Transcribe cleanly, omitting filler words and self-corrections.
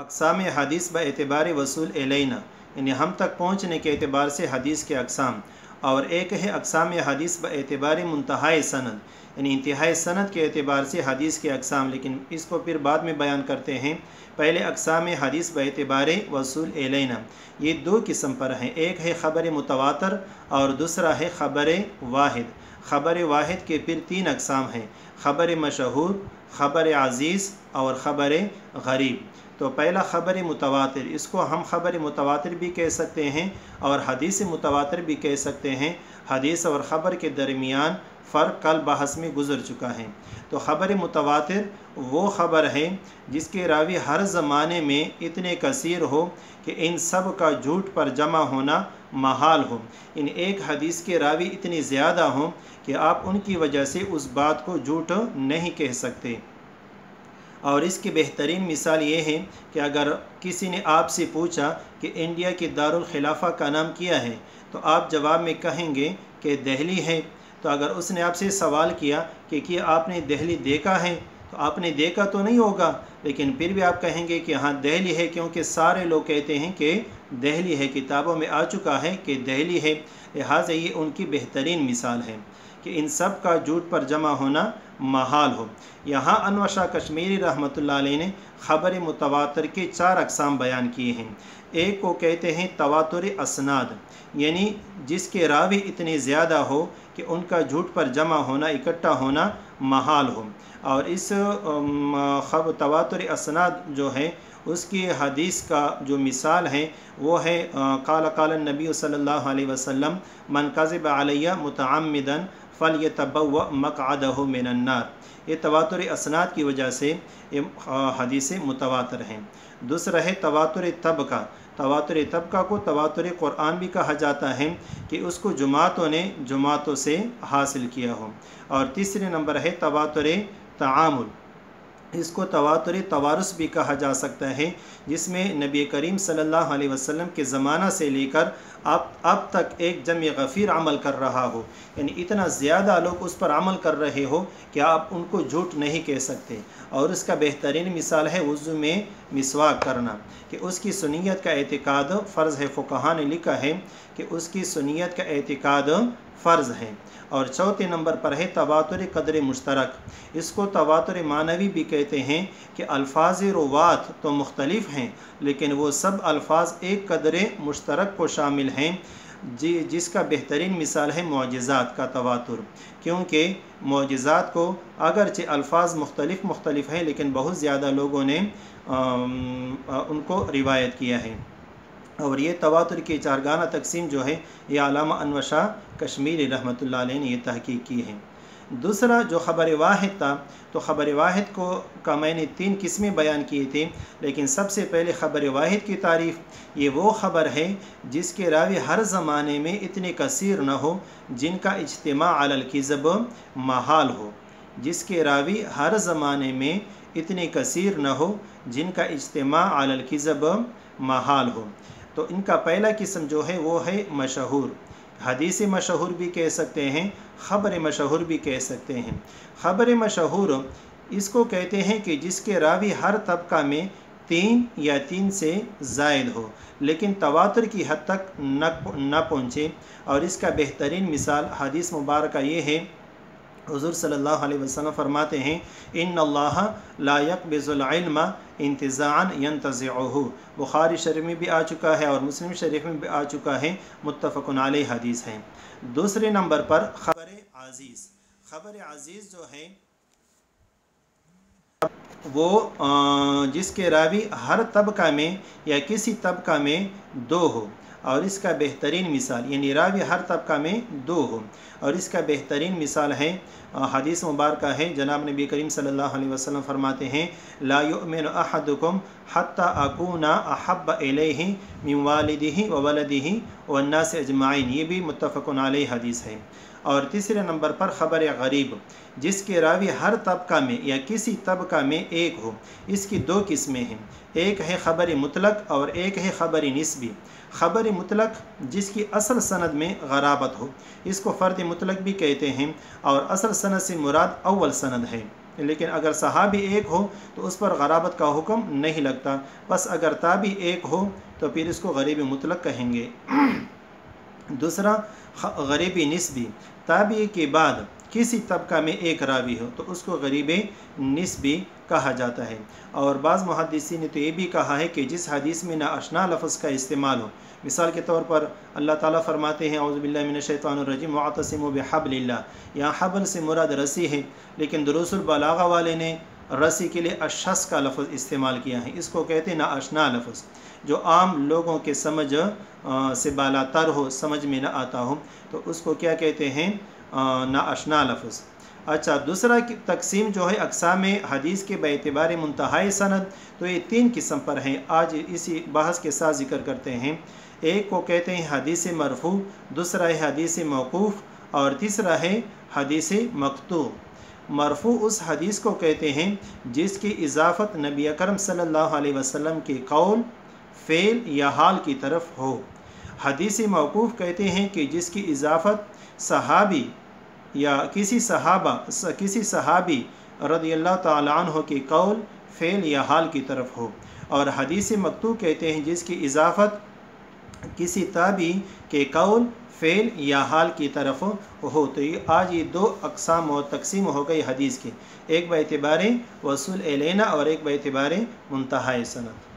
अक़साम हदीस बएतबार वसूल इलैना, यानी हम तक पहुँचने के एतबार से हदीस के अक़साम, और एक है अक़साम हदीस बएतबार मुंतहाए सनद, यानी इंतहाई सनद के एतबार से हदीस के अक़साम, लेकिन इसको फिर बाद में बयान करते हैं। पहले अक़साम हदीस बएतबार वसूल इलैना, ये दो किस्म पर हैं, एक है ख़बर मुतवातर और दूसरा है ख़बर वाहिद। ख़बर वाहिद के फिर तीन अक़साम हैं, ख़बर मशहूर, ख़बर अज़ीज़ और ख़बर गरीब। तो पहला ख़बर मुतवातिर, इसको हम ख़बर मुतवातिर भी कह सकते हैं और हदीस मुतवातिर भी कह सकते हैं। हदीस और ख़बर के दरमियान फ़र्क कल बहस में गुज़र चुका है। तो ख़बर मुतवातिर वो ख़बर है जिसके रावी हर ज़माने में इतने कसीर हो कि इन सब का झूठ पर जमा होना महाल हो। इन एक हदीस के रावी इतने ज़्यादा हों कि आप उनकी वजह से उस बात को झूठ नहीं कह सकते। और इसकी बेहतरीन मिसाल ये है कि अगर किसी ने आपसे पूछा कि इंडिया के दारुल खिलाफ़ा का नाम क्या है, तो आप जवाब में कहेंगे कि दिल्ली है। तो अगर उसने आपसे सवाल किया कि क्या आपने दिल्ली देखा है, तो आपने देखा तो नहीं होगा, लेकिन फिर भी आप कहेंगे कि हाँ दिल्ली है, क्योंकि सारे लोग कहते हैं कि दिल्ली है, किताबों में आ चुका है कि दिल्ली है। लिहाजा ये उनकी बेहतरीन मिसाल है कि इन सब का झूठ पर जमा होना महाल हो। यहाँ अनवर शाह कश्मीरी रहमतुल्लाह अलैह ने ख़बर मुतवातर के चार अक़साम बयान किए हैं। एक को कहते हैं तवातुर असनाद, यानी जिसके रावी इतने ज़्यादा हो कि उनका झूठ पर जमा होना, इकट्ठा होना महाल हो। और इस तवातुर असनाद जो है उसकी हदीस का जो मिसाल है वो है क़ाल नबी सल्लल्लाहु अलैहि वसल्लम मन कज़िब अलैया मुतअम्मिदन फ़लयतबव्व मक़अदहु मिनन्नार। ये तवातुर असनाद की वजह से ये हदीस मुतवातर हैं। दूसरा है तवातुर तबका। तवातुर तबका को तवातुर क़ुरआन भी कहा जाता है कि उसको जुमातों ने जुमातों से हासिल किया हो। और तीसरे नंबर है तवातुर तआमुल, इसको तवातुर तवारुस भी कहा जा सकता है, जिसमें नबी करीम सल्लल्लाहु अलैहि वसल्लम के ज़माना से लेकर अब तक एक जम गफ़ीर अमल कर रहा हो, यानी इतना ज़्यादा लोग उस पर अमल कर रहे हो कि आप उनको झूठ नहीं कह सकते। और उसका बेहतरीन मिसाल है वज़ू में मिसवाक करना, कि उसकी सुन्नियत का एतिकाद फ़र्ज़ है। फ़ुक़हा ने लिखा है कि उसकी सुन्नियत का एतिकाद फ़र्ज़ है। और चौथे नंबर पर है तवातुर क़द्र मुश्तरक, इसको तवातुर मानवी भी कहते हैं कि अल्फाज रुवात तो मुख्तलिफ हैं, लेकिन वो सब अल्फाज एक क़द्र मुश्तरक को शामिल हैं, जिसका बेहतरीन मिसाल है मोअज़िज़ात का तवातुर। क्योंकि मोअज़िज़ात को अगरचे अल्फाज मुख्तलिफ हैं, लेकिन बहुत ज़्यादा लोगों ने उनको रिवायत किया है। और ये तवातुर की चारगाना तकसीम जो है ये अल्लामा अनवर शाह कश्मीरी रहमतुल्लाह अलैह ने ये तहक़ीक़ की है। दूसरा जो ख़बर वाहिद था, तो ख़बर वाहिद का मैंने तीन किस्में बयान किए थे, लेकिन सबसे पहले ख़बर वाहिद की तारीफ़, ये वो ख़बर है जिसके रावी हर ज़माने में इतने कसीर न हो जिनका इज्तिमा अलल किज़ब महाल हो। जिसके रावी हर ज़माने में इतने कसीर न हो जिनका इज्तिमा अलल किज़ब महाल हो। तो इनका पहला किस्म जो है वो है मशहूर। हदीस मशहूर भी कह सकते हैं, ख़बर मशहूर भी कह सकते हैं। ख़बर मशहूर इसको कहते हैं कि जिसके रावी हर तबका में 3 या 3 से ज़ायद हो, लेकिन तवातुर की हद तक न पहुँचे। और इसका बेहतरीन मिसाल हदीस मुबारक ये है, हुज़ूर सल्लल्लाहु अलैहि वसल्लम फरमाते हैं इन्नल्लाह ला यक़बिज़ुल इल्म इंतिज़ाअन यंतज़िउहु। बुखारी शरीफ में भी आ चुका है और मुस्लिम शरीफ में भी आ चुका है, मुत्तफ़क़ुन अलैह हदीस है। दूसरे नंबर पर ख़बर अज़ीज़। ख़बर अज़ीज़ जो है वो जिसके रावी हर तबका में या किसी तबका में 2 हो। और इसका बेहतरीन मिसाल, यानी रावी हर तबका में 2 हो। और इसका बेहतरीन मिसाल है हदीस मुबारक है, जनाब नबी करीम सल्लल्लाहु अलैहि वसल्लम फरमाते हैं ला युमिनु अहदुकुम हत्ता अकूना अहब्ब इलैहि मिन वालिदिही व वलदिही वन्नास अजमाइन। ये भी मुत्तफ़क़ुन अलैह हदीस है। और तीसरे नंबर पर ख़बर गरीब, जिसके रावी हर तबका में या किसी तबका में 1 हो। इसकी 2 किस्में हैं, एक है ख़बर मुतलक और एक है ख़बर निस्बी। ख़बर मुतलक जिसकी असल सनद में गराबत हो, इसको फ़र्द मुतलक भी कहते हैं। और असल सनद से मुराद अव्वल सनद है, لیکن اگر صحابی ایک ہو تو اس پر غرابت کا حکم نہیں لگتا، بس اگر تابعی ایک ہو تو پھر اس کو غریب مطلق کہیں گے۔ دوسرا غریبی نسبی، تابعی کے بعد کسی طبقہ میں ایک راوی ہو تو اس کو غریب نسبی کہا جاتا ہے۔ اور بعض محدثین نے تو یہ بھی کہا ہے کہ جس حدیث میں ناآشنا لفظ کا استعمال ہو، مثال کے طور پر اللہ تعالیٰ فرماتے ہیں اعوذ باللہ من الشیطان الرجیم وَاعْتَصِمُوا بِحَبْلِ اللَّهِ، یہاں حبل سے مراد رسی ہے، لیکن دروس البلاغہ والے نے رسی کے لیے اشخص کا لفظ استعمال کیا ہے۔ اس کو کہتے ہیں ناآشنا لفظ، جو عام لوگوں کے سمجھ سے بالا تر ہو، سمجھ میں نہ آتا ہو، تو اس کو کیا کہتے ہیں؟ ناآشنا لفظ۔ اچھا، دوسرا تقسیم جو ہے اقسام حدیث کے باعتبار منتہائی سند، تو یہ 3 قسم پر ہیں، آج اسی بحث کے ساتھ ذکر کرتے ہیں۔ ایک کو کہتے ہیں حدیث مرفوع، دوسرا ہے حدیث موقوف، اور تیسرا ہے حدیث مقطوع۔ مرفوع اس حدیث کو کہتے ہیں جس کی اضافت نبی اکرم صلی اللہ علیہ وسلم کے قول، فعل یا حال کی طرف ہو۔ حدیث موقوف کہتے ہیں کہ جس کی اضافت صحابی یا کسی صحابی رضی اللہ تعالیٰ عنہ کے قول، فعل یا حال کی طرف ہو۔ اور حدیث مقطوع کہتے ہیں جس کی اضافت کسی تابعی کے قول، فعل یا حال کی طرف ہو۔ تو آج یہ 2 اقسام اور تقسیم ہو گئی حدیث کی، ایک باعتبار وصول الینا اور ایک باعتبار منتہائی سند۔